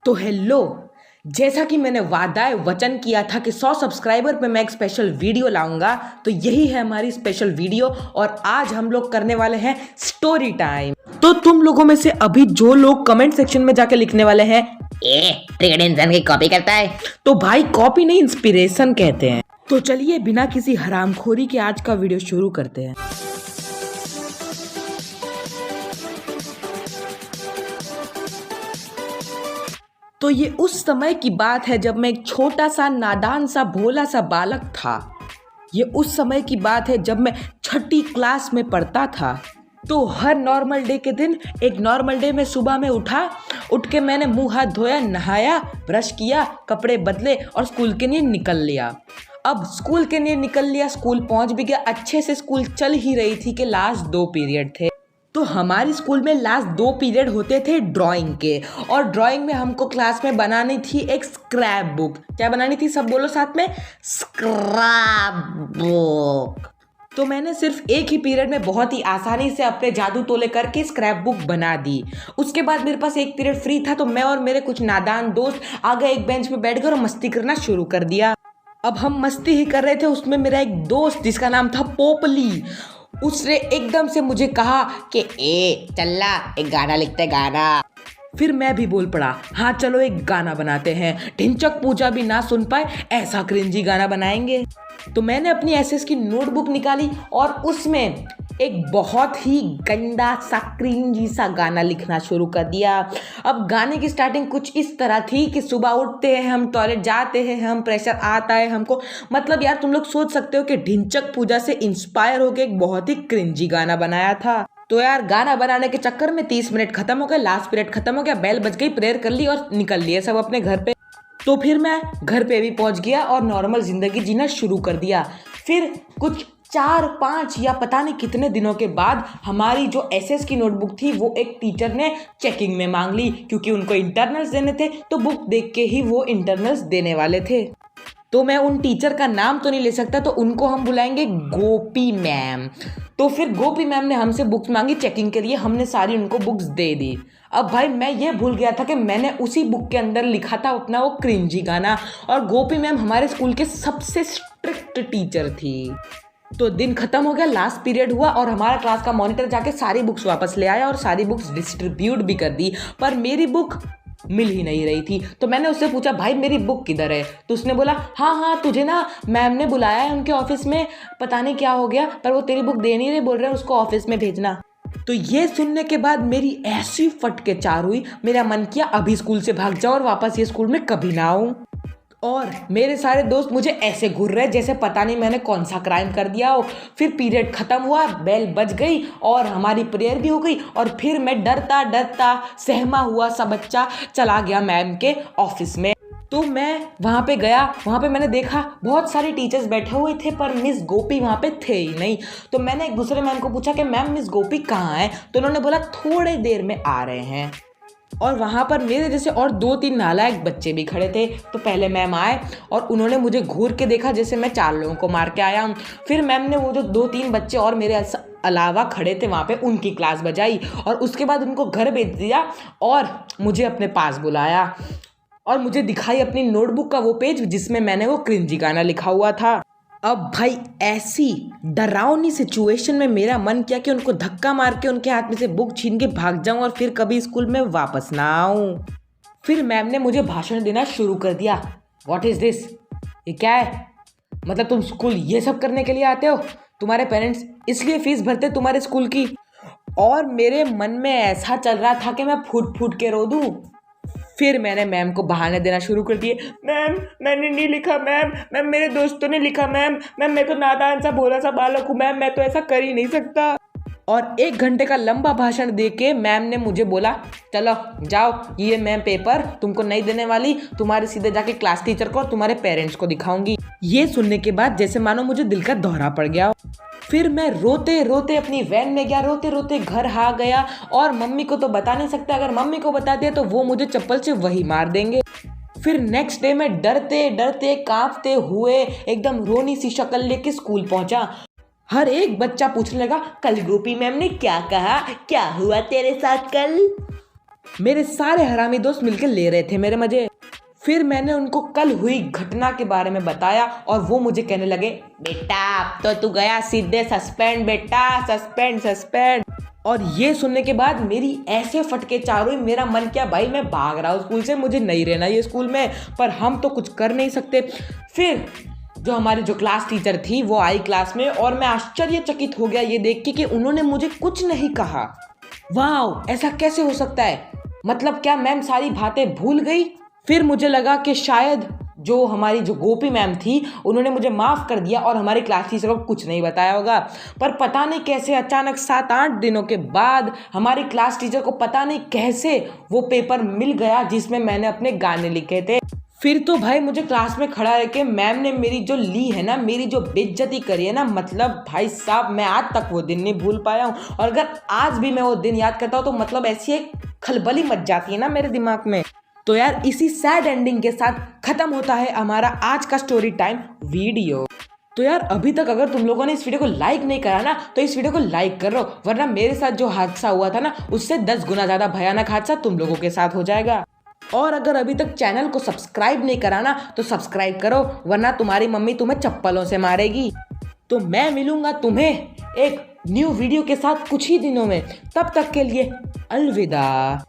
तो हेलो, जैसा कि मैंने वादा वचन किया था कि 100 सब्सक्राइबर पे मैं एक स्पेशल वीडियो लाऊंगा, तो यही है हमारी स्पेशल वीडियो। और आज हम लोग करने वाले हैं स्टोरी टाइम। तो तुम लोगों में से अभी जो लोग कमेंट सेक्शन में जाके लिखने वाले हैं ट्रिगर्ड इंसान की कॉपी करता है, तो भाई कॉपी नहीं, इंस्पिरेशन कहते हैं। तो चलिए बिना किसी हरामखोरी के आज का वीडियो शुरू करते हैं। तो ये उस समय की बात है जब मैं एक छोटा सा नादान सा भोला सा बालक था। ये उस समय की बात है जब मैं छठी क्लास में पढ़ता था। तो हर नॉर्मल डे के दिन, एक नॉर्मल डे में सुबह में उठ के मैंने मुंह हाथ धोया, नहाया, ब्रश किया, कपड़े बदले और स्कूल के लिए निकल लिया। अब स्कूल के लिए निकल लिया, स्कूल पहुंच भी गया, अच्छे से स्कूल चल ही रही थी कि लास्ट 2 पीरियड थे। तो हमारी स्कूल में लास्ट 2 पीरियड होते थे ड्राइंग के, और ड्राइंग में हमको क्लास में बनानी थी एक स्क्रैप बुक। क्या बनानी थी, सब बोलो साथ में, स्क्रैप बुक। तो मैंने सिर्फ एक ही पीरियड में बहुत ही आसानी से अपने जादू तोले करके स्क्रैप बुक बना दी। उसके बाद मेरे पास एक पीरियड फ्री था, तो मैं और मेरे कुछ नादान दोस्त आ गए, एक बेंच पे बैठ कर और मस्ती करना शुरू कर दिया। अब हम मस्ती ही कर रहे थे, उसमें मेरा एक दोस्त जिसका नाम था पोपली, उसने एकदम से मुझे कहा कि चल्ला एक गाना लिखते हैं, गाना। फिर मैं भी बोल पड़ा, हाँ चलो एक गाना बनाते हैं। ढिंचक पूजा भी ना सुन पाए ऐसा क्रिंजी गाना बनाएंगे। तो मैंने अपनी एसएस की नोटबुक निकाली और उसमें एक बहुत ही गंदा सा क्रिंजी सा गाना लिखना शुरू कर दिया। अब गाने की स्टार्टिंग कुछ इस तरह थी कि सुबह उठते हैं हम, टॉयलेट जाते हैं हम, प्रेशर आता है हमको। मतलब यार तुम लोग सोच सकते हो कि ढिंचक पूजा से इंस्पायर होकर एक बहुत ही क्रिंजी गाना बनाया था। तो यार गाना बनाने के चक्कर में 30 मिनट खत्म हो गए, लास्ट पीरियड खत्म हो गया, बेल बज गई, प्रेयर कर ली और निकल लिए सब अपने घर पे। तो फिर मैं घर पे भी पहुंच गया और नॉर्मल जिंदगी जीना शुरू कर दिया। फिर कुछ 4-5 या पता नहीं कितने दिनों के बाद हमारी जो एसएस की नोटबुक थी वो एक टीचर ने चेकिंग में मांग ली, क्योंकि उनको इंटरनल्स देने थे। तो बुक देख के ही वो इंटरनल्स देने वाले थे। तो मैं उन टीचर का नाम तो नहीं ले सकता, तो उनको हम बुलाएंगे गोपी मैम। तो फिर गोपी मैम ने हमसे बुक्स मांगी चेकिंग के लिए, हमने सारी उनको बुक्स दे दी। अब भाई मैं ये भूल गया था कि मैंने उसी बुक के अंदर लिखा था अपना वो क्रिंजी गाना। और गोपी मैम हमारे स्कूल के सबसे स्ट्रिक्ट टीचर थी। तो दिन खत्म हो गया, लास्ट पीरियड हुआ और हमारा क्लास का मॉनिटर जाके सारी बुक्स वापस ले आया और सारी बुक्स डिस्ट्रीब्यूट भी कर दी, पर मेरी बुक मिल ही नहीं रही थी। तो मैंने उससे पूछा, भाई मेरी बुक किधर है? तो उसने बोला, हाँ तुझे ना मैम ने बुलाया है उनके ऑफिस में, पता नहीं क्या हो गया, पर वो तेरी बुक दे नहीं रहे, बोल रहे हैं उसको ऑफिस में भेजना। तो ये सुनने के बाद मेरी ऐसी फटके चार हुई, मेरा मन किया अभी स्कूल से भाग जाओ और वापस ये स्कूल में कभी ना आऊं। और मेरे सारे दोस्त मुझे ऐसे घूर रहे जैसे पता नहीं मैंने कौन सा क्राइम कर दिया हो। फिर पीरियड खत्म हुआ, बेल बज गई और हमारी प्रेयर भी हो गई, और फिर मैं डरता डरता सहमा हुआ सा बच्चा चला गया मैम के ऑफिस में। तो मैं वहाँ पे गया, वहाँ पे मैंने देखा बहुत सारे टीचर्स बैठे हुए थे, पर मिस गोपी वहाँ पे थे ही नहीं। तो मैंने एक दूसरे मैम को पूछा कि मैम मिस गोपी कहाँ है? तो उन्होंने बोला थोड़े देर में आ रहे हैं। और वहाँ पर मेरे जैसे और 2-3 नालायक बच्चे भी खड़े थे। तो पहले मैम आए और उन्होंने मुझे घूर के देखा जैसे मैं 4 लोगों को मार के आया हूँ। फिर मैम ने वो जो 2-3 बच्चे और मेरे अलावा खड़े थे वहाँ पे, उनकी क्लास बजाई और उसके बाद उनको घर भेज दिया और मुझे अपने पास बुलाया और मुझे दिखाई अपनी नोटबुक का वो पेज जिसमें मैंने वो क्रिंजी गाना लिखा हुआ था। अब भाई ऐसी डरावनी सिचुएशन में मेरा मन किया कि उनको धक्का मार के उनके हाथ में से बुक छीन के भाग जाऊं और फिर कभी स्कूल में वापस ना आऊं। फिर मैम ने मुझे भाषण देना शुरू कर दिया। What is this? ये क्या है? मतलब तुम स्कूल ये सब करने के लिए आते हो? तुम्हारे पेरेंट्स इसलिए फीस भरते तुम्हारे स्कूल की? और मेरे मन में ऐसा चल रहा था कि मैं फूट फूट के रो दूं। फिर मैंने मैम को बहाने देना शुरू कर दिए। मैम मैंने नहीं लिखा, मैम मेरे दोस्तों ने लिखा, मैम मैं तो नादान सा भोला सा बालक हूँ, मैम मैं तो ऐसा कर ही नहीं सकता। और 1 घंटे का लंबा भाषण देके मैम ने मुझे बोला, चलो जाओ, ये मैम पेपर तुमको नहीं देने वाली, तुम्हारे सीधे जाके क्लास टीचर को और तुम्हारे पेरेंट्स को दिखाऊंगी। ये सुनने के बाद जैसे मानो मुझे दिल का दौरा पड़ गया। फिर मैं रोते रोते अपनी वैन में गया, रोते रोते घर आ गया और मम्मी को तो बता नहीं सकता, अगर मम्मी को बता दिया तो वो मुझे चप्पल से वही मार देंगे। फिर नेक्स्ट डे में डरते डरते कांपते हुए एकदम रोनी सी शक्ल लेके स्कूल पहुंचा। हर एक बच्चा पूछने लगा, कल गोपी मैम ने क्या कहा, क्या हुआ तेरे साथ कल? मेरे सारे हरामी दोस्त मिलकर ले रहे थे मेरे मजे। फिर मैंने उनको कल हुई घटना के बारे में बताया और वो मुझे कहने लगे, बेटा अब तो तू गया सीधे सस्पेंड बेटा, सस्पेंड सस्पेंड। और ये सुनने के बाद मेरी ऐसे फटके चारों ही, मेरा मन किया भाई मैं भाग रहा हूँ स्कूल से, मुझे नहीं रहना ये स्कूल में, पर हम तो कुछ कर नहीं सकते। फिर जो हमारी जो क्लास टीचर थी वो आई क्लास में और मैं आश्चर्यचकित हो गया ये देख के कि उन्होंने मुझे कुछ नहीं कहा। वाह, ऐसा कैसे हो सकता है? मतलब क्या मैम सारी बातें भूल गई? फिर मुझे लगा कि शायद जो हमारी जो गोपी मैम थी उन्होंने मुझे माफ़ कर दिया और हमारी क्लास टीचर को कुछ नहीं बताया होगा। पर पता नहीं कैसे अचानक 7-8 दिनों के बाद हमारी क्लास टीचर को पता नहीं कैसे वो पेपर मिल गया जिसमें मैंने अपने गाने लिखे थे। फिर तो भाई मुझे क्लास में खड़ा रह के मैम ने मेरी जो ली है ना, मेरी जो बेइज्जती करी है ना, मतलब भाई साहब मैं आज तक वो दिन नहीं भूल पाया हूँ। और अगर आज भी मैं वो दिन याद करता हूँ तो मतलब ऐसी एक खलबली मच जाती है ना मेरे दिमाग में। तो यार इसी सैड एंडिंग के साथ खत्म होता है हमारा आज का स्टोरी टाइम वीडियो। तो यार अभी तक अगर तुम लोगों ने इस वीडियो को लाइक नहीं करा ना तो इस वीडियो को लाइक कर लो, वरना मेरे साथ जो हादसा हुआ था ना उससे 10 गुना ज़्यादा भयानक हादसा तुम लोगों के साथ हो जाएगा। और अगर अभी तक चैनल को सब्सक्राइब नहीं करा ना तो सब्सक्राइब करो, वरना तुम्हारी मम्मी तुम्हें चप्पलों से मारेगी। तो मैं मिलूंगा तुम्हें एक न्यू वीडियो के साथ कुछ ही दिनों में, तब तक के लिए अलविदा।